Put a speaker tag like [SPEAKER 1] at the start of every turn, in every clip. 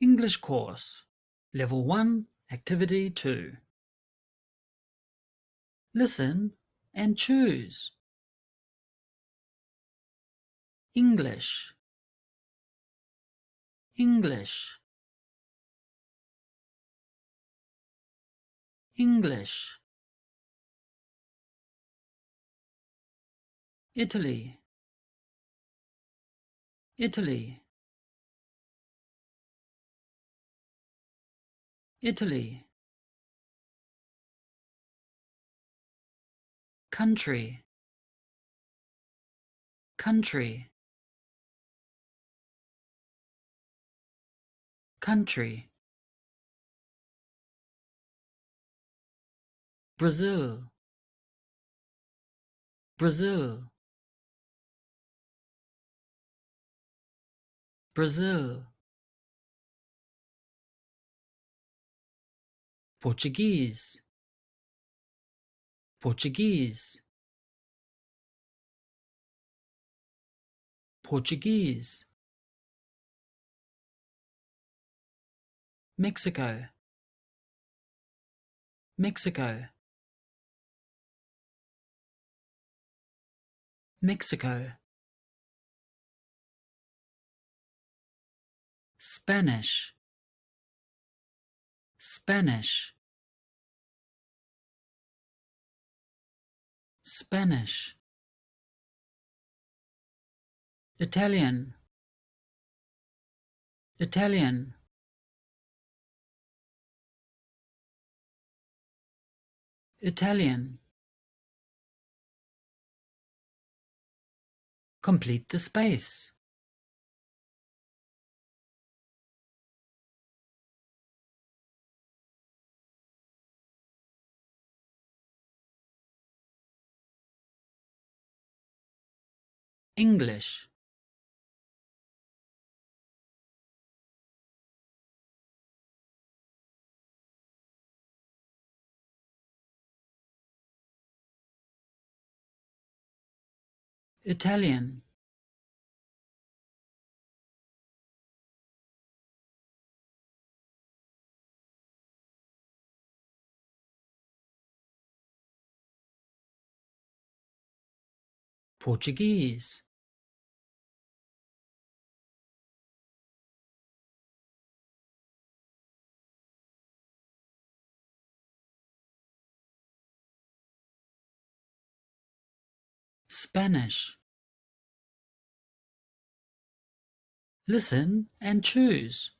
[SPEAKER 1] English course, Level 1, Activity 2. Listen and choose. English, English, English. Italy, Italy, Italy. Country, country, country. Brazil, Brazil, Brazil. Portuguese, Portuguese, Portuguese. Mexico, Mexico, Mexico. Spanish, Spanish, Spanish. Italian, Italian. Italian. Complete the space. English, Italian, Portuguese, Spanish. Listen and choose.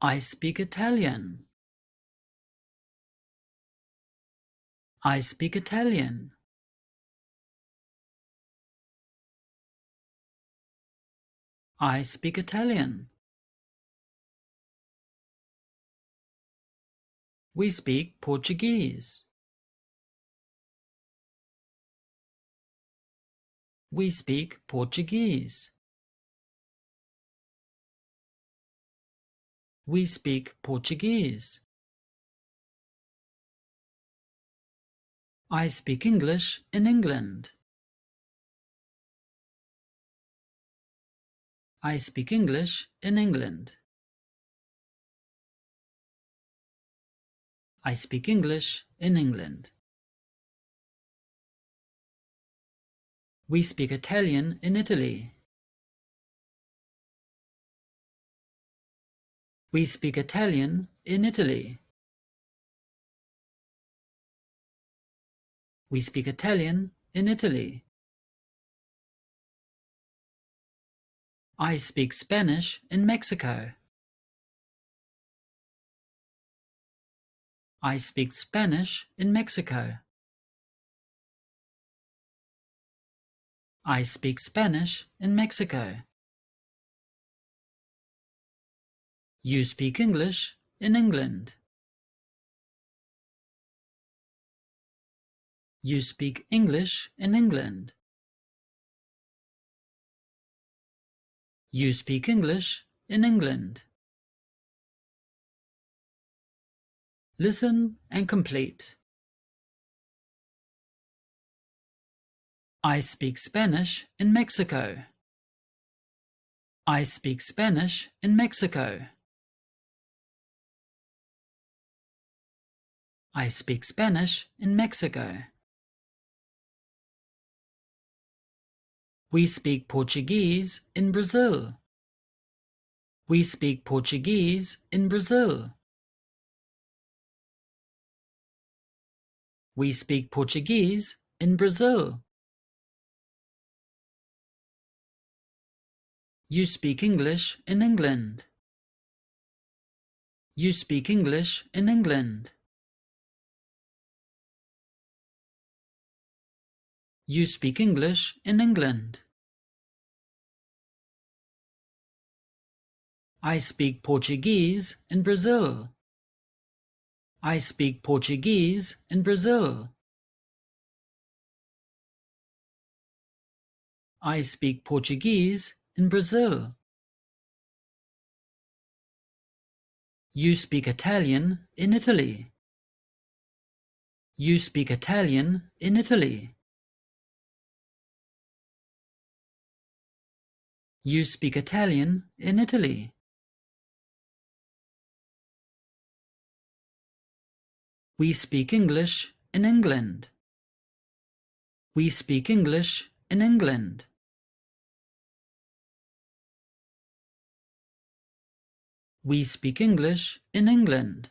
[SPEAKER 1] I speak Italian. I speak Italian. I speak Italian. We speak Portuguese. We speak Portuguese. We speak Portuguese. I speak English in England. I speak English in England. I speak English in England. We speak Italian in Italy. We speak Italian in Italy. We speak Italian in Italy. I speak Spanish in Mexico. I speak Spanish in Mexico. I speak Spanish in Mexico. You speak English in England. You speak English in England. You speak English in England. Listen and complete. I speak Spanish in Mexico. I speak Spanish in Mexico. I speak Spanish in Mexico. We speak Portuguese in Brazil. We speak Portuguese in Brazil. We speak Portuguese in Brazil. You speak English in England. You speak English in England. You speak English in England. I speak Portuguese in Brazil. I speak Portuguese in Brazil. I speak Portuguese in Brazil. You speak Italian in Italy. You speak Italian in Italy. You speak Italian in Italy. We speak English in England. We speak English in England. We speak English in England.